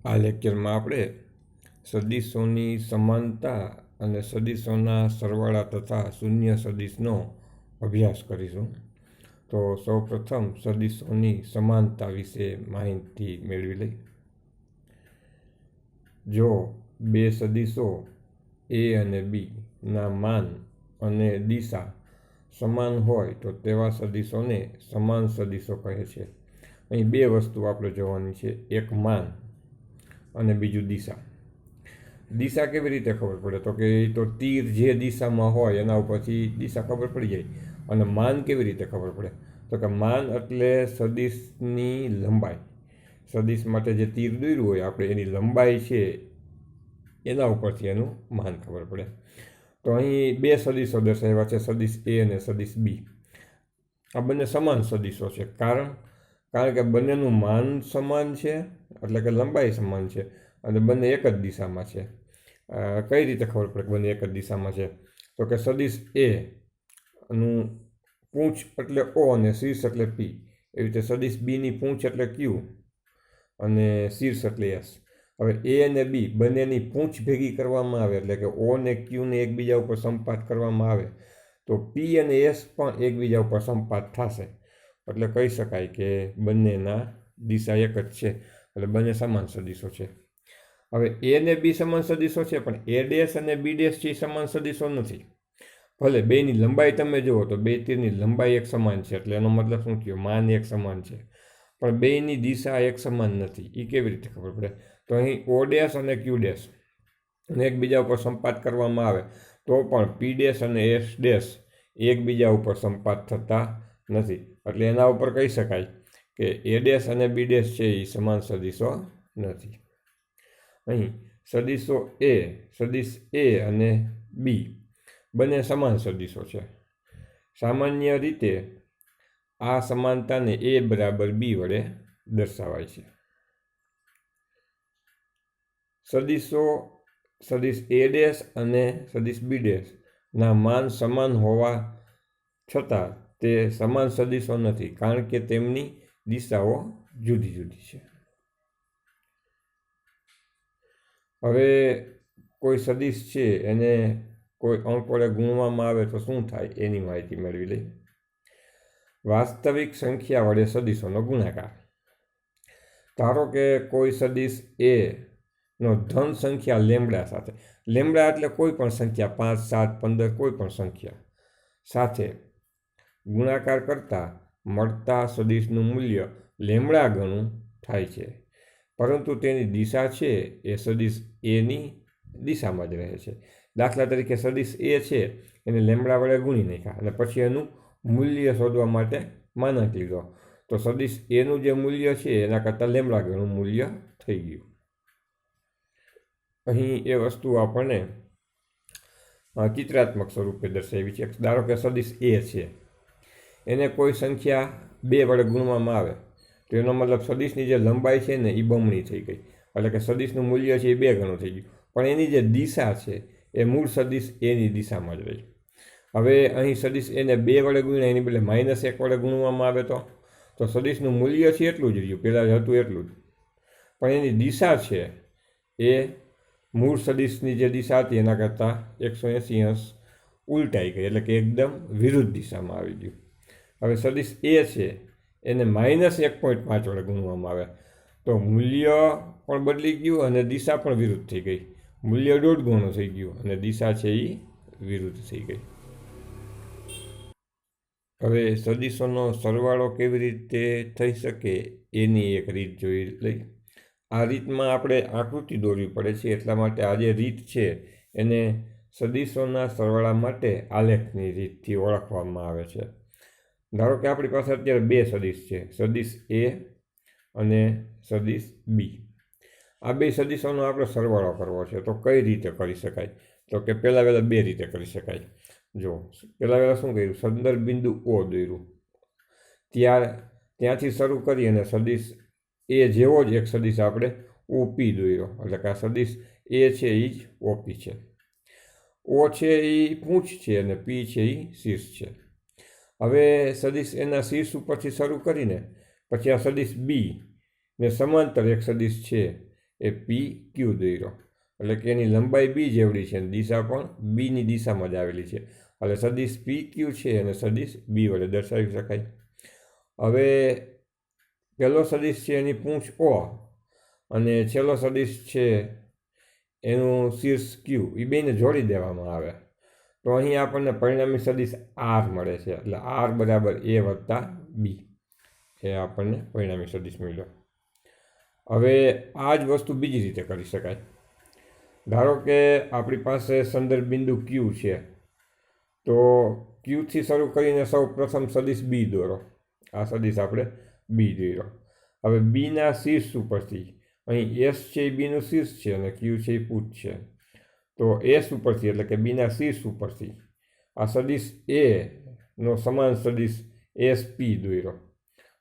આ લેક્ચરમાં આપણે સદીશોની સમાનતા અને સદીશોના સરવાળા તથા શૂન્ય સદીશનો અભ્યાસ કરીશું. તો સૌપ્રથમ સદીશોની સમાનતા વિશે માહિતી મેળવી લઈ. જો બે સદીશો એ અને બી ના માન અને દિશા સમાન હોય તો તેવા સદીશોને સમાન સદીશો કહે છે. અહીં બે વસ્તુ આપણે જોવાની છે, એક માન અને બીજું દિશા. દિશા કેવી રીતે ખબર પડે? તો કે તો તીર જે દિશામાં હોય એના ઉપરથી દિશા ખબર પડી જાય. અને માન કેવી રીતે ખબર પડે? તો કે માન એટલે સદીશની લંબાઈ. સદીશ માટે જે તીર દોર્યું હોય આપણે એની લંબાઈ છે એના ઉપરથી એનું માન ખબર પડે. તો અહીં બે સદીશો દર્શાવ્યા છે, સદીશ એ અને સદીશ બી. આ બંને સમાન સદીશો છે. કારણ કે બંનેનું માન સમાન છે, એટલે કે લંબાઈ સમાન છે, અને બંને એક જ દિશામાં છે. કઈ રીતે ખબર પડે કે બંને એક જ દિશામાં છે? તો કે સદીશ એ નું પૂંછ એટલે ઓ અને શીર્ષ એટલે પી. એવી રીતે સદીશ બીની પૂંછ એટલે ક્યુ અને શીર્ષ એટલે એસ. હવે એ અને બી બંનેની પૂંછ ભેગી કરવામાં આવે, એટલે કે ઓ અને ક્યુને એકબીજા ઉપર સંપાત કરવામાં આવે તો પી અને એસ પણ એકબીજા ઉપર સંપાત થશે. એટલે કહી શકાય કે બંનેના દિશા એક જ છે, એટલે બંને સમાન સદીશો છે. હવે એ અને બી સમાન સદીશો છે, પણ એ ડેશ અને બી ડેશ છે સમાન સદીશો નથી. ભલે બેની લંબાઈ તમે જુઓ તો બે તીરની લંબાઈ એક સમાન છે, એટલે એનો મતલબ શું થયો? માન એક સમાન છે. પણ બેની દિશા એક સમાન નથી. એ કેવી રીતે ખબર પડે? તો અહીં ઓ ડેશ અને ક્યુ ડેશ અને એકબીજા ઉપર સંપાત કરવામાં આવે તો પણ પી ડેશ અને એસ ડેશ એકબીજા ઉપર સંપાત થતા નથી. એટલે એના ઉપર કહી શકાય કે એ ડેશ અને બી ડેશ છે એ સમાન સદીશો નથી. અહીં સદીશ એ અને બી બંને સમાન સદીશો છે. સામાન્ય રીતે આ સમાનતાને એ બરાબર બી વડે દર્શાવાય છે. સદીશ એ ડેશ અને સદીશ બી ડેશ ના માન સમાન હોવા છતાં તે સમાન સદીશો નથી, કારણ કે તેમની દિશાઓ જુદી જુદી છે. હવે કોઈ સદીશ છે એને કોઈ અંક વડે ગુણવામાં આવે તો શું થાય એની માહિતી મેળવી લઈ. વાસ્તવિક સંખ્યા વડે સદીશોનો ગુણાકાર. ધારો કે કોઈ સદીશ એ નો ધન સંખ્યા લેમડા સાથે, લેમડા એટલે કોઈ પણ સંખ્યા 5, 7, 15 કોઈ પણ સંખ્યા સાથે ગુણાકાર કરતા મળતા સદીશનું મૂલ્ય લેમડા ગણું થાય છે, પરંતુ તેની દિશા છે એ સદીશ એની દિશામાં જ રહે છે. દાખલા તરીકે સદીશ એ છે એને લેમડા વડે ગુણી નાખ્યા અને પછી એનું મૂલ્ય શોધવા માટે માનક લીધો, તો સદીશ એનું જે મૂલ્ય છે એના કરતાં લેમડા ગણું મૂલ્ય થઈ ગયું. અહીં એ વસ્તુ આપણને ચિત્રાત્મક સ્વરૂપે દર્શાવી છે. ધારો કે સદીશ એ છે એને કોઈ સંખ્યા 2 વડે ગુણવામાં આવે તો એનો મતલબ સદીશની જે લંબાઈ છે ને એ બમણી થઈ ગઈ, એટલે કે સદીશનું મૂલ્ય છે એ 2 ગણું થઈ ગયું. પણ એની જે દિશા છે એ મૂળ સદીશ એની દિશામાં જ રહી. હવે અહીં સદીશ એને 2 વડે ગુણ્યા એની બદલે -1 વડે ગુણવામાં આવે તો સદીશનું મૂલ્ય છે એટલું જ રહ્યું, પહેલાં હતું એટલું જ, પણ એની દિશા છે એ મૂળ સદીશની જે દિશા હતી એના કરતાં 180 અંશ ઉલટાઈ ગઈ, એટલે કે એકદમ વિરુદ્ધ દિશામાં આવી ગયું. હવે સદીશ એ છે એને -1.5 વડે ગુણવામાં આવે તો મૂલ્ય પણ બદલી ગયું અને દિશા પણ વિરુદ્ધ થઈ ગઈ. મૂલ્ય 1.5 ગણું થઈ ગયું અને દિશા છે એ વિરુદ્ધ થઈ ગઈ. હવે સદીશોનો સરવાળો કેવી રીતે થઈ શકે એની એક રીત જોઈ લઈ. આ રીતમાં આપણે આકૃતિ દોરવી પડે છે, એટલા માટે આ જે રીત છે એને સદીશોના સરવાળા માટે આલેખની રીતથી ઓળખવામાં આવે છે. ધારો કે આપણી પાસે અત્યારે 2 સદીશ છે, સદીશ એ અને સદીશ બી. આ 2 સદીશોનો આપણે સરવાળો કરવો છે, તો કઈ રીતે કરી શકાય? તો કે પહેલાં 2 રીતે કરી શકાય. જો પહેલાં શું કર્યું, સંદર્ભ બિંદુ ઓ દોર્યું, ત્યાંથી શરૂ કરી અને સદીશ એ જેવો જ એક સદીશ આપણે ઓપી દોર્યો, એટલે કે આ સદીશ એ છે એ જ ઓપી છે. ઓ છે એ પૂંછ છે અને પી છે એ શીર્ષ છે. હવે સદીશ એના શીર્ષ ઉપરથી શરૂ કરીને પછી આ સદીશ બી ને સમાંતર એક સદીશ છે એ પી ક્યુ દોર્યો, એટલે કે એની લંબાઈ બી જેવડી છે અને દિશા પણ બીની દિશામાં જ આવેલી છે. એટલે સદિશ પી ક્યુ છે અને સદિશ બી વડે દર્શાવી શકાય. હવે પહેલો સદિશ છે એની પૂંછ ઓ અને છેલ્લો સદિશ છે એનું શીર્ષ ક્યુ, એ બેને જોડી દેવામાં આવે તો અહીં આપણને પરિણામી સદિશ આર મળે છે. એટલે આર બરાબર એ વત્તા બી, એ આપણને પરિણામી સદિશ મળ્યો. હવે આ જ વસ્તુ બીજી રીતે કરી શકાય. ધારો કે આપણી પાસે સંદર્ભ બિંદુ ક્યુ છે, તો ક્યુથી શરૂ કરીને સૌ પ્રથમ સદિશ બી દોરો. આ સદિશ આપણે બી દોર્યો. હવે બીના શીર્ષ ઉપરથી, અહીં એસ છે એ બીનું શીર્ષ છે અને ક્યુ છે એ પૂંછ છે, તો એસ ઉપરથી એટલે કે બીના શીર્ષ ઉપરથી આ સદિશ એનો સમાન સદિશ એસ પી દોર્યો.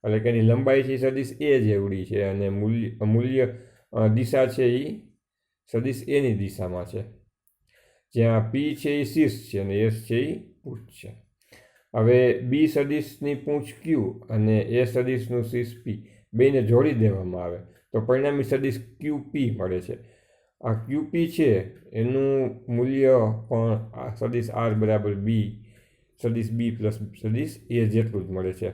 એટલે કે એની લંબાઈ છે સદિશ એ જેવડી છે અને મૂલ્ય દિશા છે એ સદિશ એની દિશામાં છે, જ્યાં પી છે એ શીર્ષ છે અને એસ છે એ પૂંછ છે. હવે બી સદિશની પૂંછ ક્યુ અને એ સદિશનું શીર્ષ પી બેને જોડી દેવામાં આવે તો પરિણામી સદિશ ક્યુ પી મળે છે. આ ક્યુ પી છે એનું મૂલ્ય પણ આ સદિશ આર બરાબર બી, સદિશ બી પ્લસ સદિશ એ જેટલું જ મળે છે.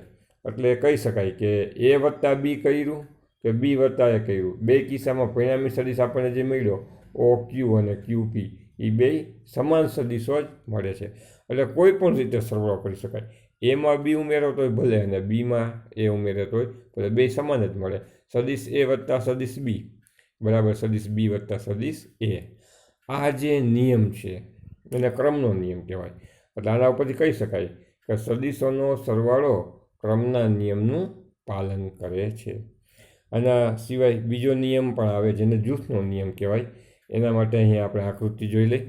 એટલે કહી શકાય કે એ વત્તા બી કર્યું કે બી વત્તા એ કર્યું, બે કિસ્સામાં પરિણામી સદિશ આપણને જે મળ્યો ઓ ક્યુ અને ક્યુ પી એ બે સમાન સદિશો જ મળે છે. એટલે કોઈ પણ રીતે સરવાળો કરી શકાય. એમાં બી ઉમેરો તોય ભલે અને બીમાં એ ઉમેરે તોય ભલે, બે સમાન જ મળે. સદિશ એ વત્તા સદિશ બી બરાબર સદિશ બી વત્તા સદિશ એ. આ જે નિયમ છે એને ક્રમનો નિયમ કહેવાય. એટલે આના ઉપરથી કહી શકાય કે સદિશોનો સરવાળો ક્રમના નિયમનું પાલન કરે છે. આના સિવાય બીજો નિયમ પણ આવે જેને જૂથનો નિયમ કહેવાય. એના માટે અહીં આપણે આકૃતિ જોઈ લઈ.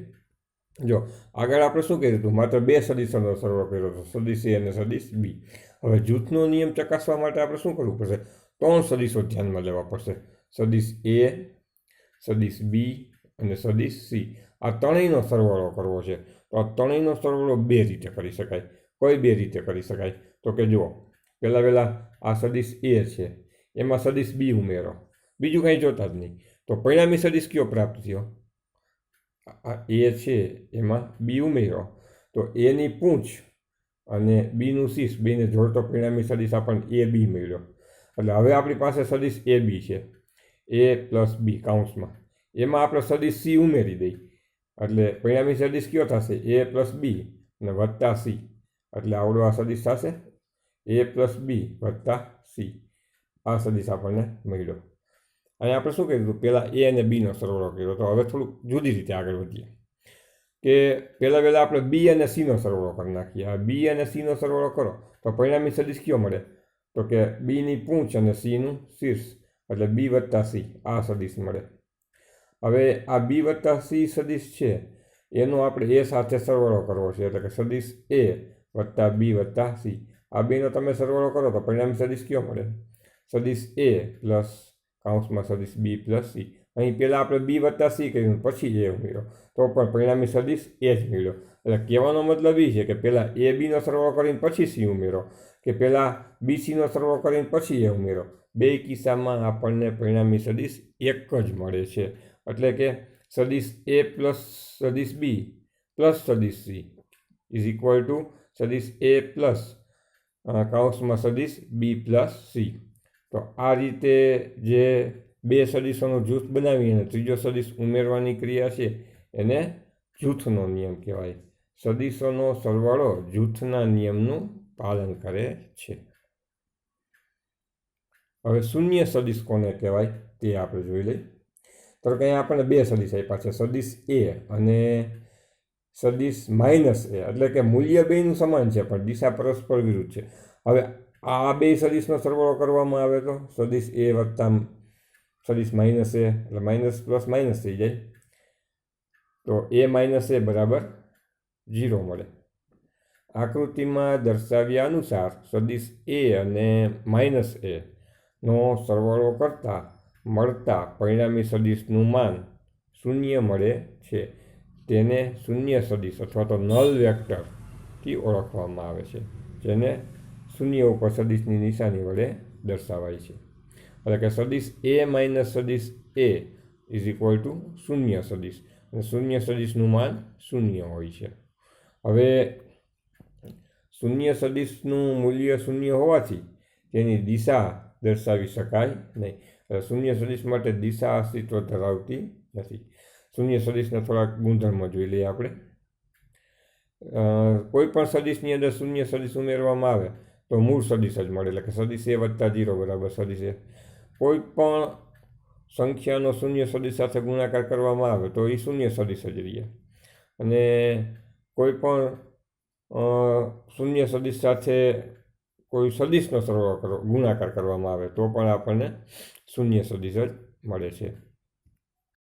જો આગળ આપણે શું કર્યું હતું, માત્ર બે સદિશોનો સરવાળો કર્યો હતો, સદિશ એ અને સદિશ બી. હવે જૂથનો નિયમ ચકાસવા માટે આપણે શું કરવું પડશે, ત્રણ સદિશો ધ્યાનમાં લેવા પડશે. સદિશ એ, સદિશ બી અને સદિશ સી. આ ત્રણેયનો સરવાળો કરવો છે. તો આ ત્રણેયનો સરવાળો બે રીતે કરી શકાય. કઈ બે રીતે કરી શકાય, તો કે જુઓ, પહેલાં આ સદિશ એ છે એમાં સદિશ બી ઉમેરો, બીજું કંઈ જોતા જ નહીં, તો પરિણામી સદિશ કયો પ્રાપ્ત થયો, આ એ છે એમાં બી ઉમેરો તો એની પૂંછ અને બીનું શીર્ષ બેને જોડતો પરિણામી સદિશ આપણને એ બી મળ્યો. એટલે હવે આપણી પાસે સદિશ એ બી છે, એ પ્લસ બી કાઉન્સમાં, એમાં આપણે સદિશ સી ઉમેરી દઈ એટલે પરિણામી સદિશ કયો થશે, એ પ્લસ બી અને વત્તા સી. એટલે આવડો આ સદિશ થશે એ પ્લસ બી વત્તા સી. આ સદિશ આપણને મળ્યો. અહીં આપણે શું કર્યું હતું, પહેલાં એ અને બીનો સરવાળો કર્યો. તો હવે થોડુંક જુદી રીતે આગળ વધીએ કે પહેલાં આપણે બી અને સીનો સરવાળો કરી નાખીએ. આ બી અને સીનો સરવાળો કરો તો પરિણામી સદિશ કયો મળે, તો કે બીની પૂંછ અને સીનું શીર્ષ એટલે બી વત્તા સી. આ સદિશ મળે. હવે આ બી વત્તા સી સદિશ છે એનો આપણે એ સાથે સરવાળો કરવો છે. એટલે કે સદિશ એ વત્તા બી વત્તા સી. આ બેનો તમે સરવાળો કરો તો પરિણામી સદિશ કયો મળે, સદિશ એ પ્લસ કાઉન્સમાં સદિશ બી પ્લસ સી. અહીં પહેલાં આપણે બી વત્તા સી કર્યું પછી એ ઉમેર્યો તો પણ પરિણામી સદિશ એ જ મળ્યો. એટલે કહેવાનો મતલબ એ છે કે પહેલાં એ બીનો સરવાળો કરીને પછી સી ઉમેરો કે પહેલાં બી સીનો સરવાળો કરીને પછી એ ઉમેરો, બે કિસ્સામાં આપણને પરિણામી સદિશ એક જ મળે છે. એટલે કે સદિશ એ પ્લસ સદિશ બી પ્લસ સદિશ સી ઇઝ ઇક્વલ ટુ સદિશ એ પ્લસ કાઉન્સમાં સદિશ બી પ્લસ સી. તો આ રીતે જે બે સદિશોનું જૂથ બનાવી અને ત્રીજો સદિશ ઉમેરવાની ક્રિયા છે એને જૂથનો નિયમ કહેવાય. સદિશોનો સરવાળો જૂથના નિયમનું પાલન કરે છે. હવે શૂન્ય સદિશ કોને કહેવાય તે આપણે જોઈ લઈએ. તો કે અહીંયા આપણને બે સદિશ આપ્યા છે, સદિશ એ અને સદિશ માઇનસ એ. એટલે કે મૂલ્ય બેનું સમાન છે પણ દિશા પરસ્પર વિરુદ્ધ છે. હવે આ બે સદિશનો સરવાળો કરવામાં આવે તો સદિશ એ વત્તા સદિશ માઇનસ એ એટલે માઇનસ પ્લસ માઇનસ થઈ જાય તો એ માઇનસ એ બરાબર 0 મળે. આકૃતિમાં દર્શાવ્યા અનુસાર સદિશ એ અને માઇનસ એ નો સરવાળો કરતાં મળતા પરિણામી સદિશનું માન શૂન્ય મળે છે. તેને શૂન્ય સદિશ અથવા તો નલ વેક્ટરથી ઓળખવામાં આવે છે, જેને શૂન્ય ઉપર સદિશની નિશાની વડે દર્શાવાય છે. એટલે કે સદિશ એ માઇનસ સદિશ એ ઇઝ ઇક્વલ ટુ શૂન્ય સદિશ, અને શૂન્ય સદિશનું માન શૂન્ય હોય છે. હવે શૂન્ય સદિશનું મૂલ્ય શૂન્ય હોવાથી તેની દિશા દર્શાવી શકાય નહીં. શૂન્ય સદિશ માટે દિશા અસ્તિત્વ ધરાવતી નથી. શૂન્ય સદિશના થોડાક ગુણધર્મો જોઈ લઈએ આપણે. કોઈ પણ સદિશની અંદર શૂન્ય સદિશ ઉમેરવામાં આવે તો મૂળ સદિશ જ મળે, એટલે કે સદિશ એ વત્તા 0 બરાબર સદિશ એ. કોઈ પણ સંખ્યાનો શૂન્ય સદિશ સાથે ગુણાકાર કરવામાં આવે તો એ શૂન્ય સદિશ જ રહે. અને કોઈ પણ શૂન્ય સદિશ સાથે કોઈ સદિશનો સરવાળો ગુણાકાર કરવામાં આવે તો પણ આપણને શૂન્ય સદિશ જ મળે છે.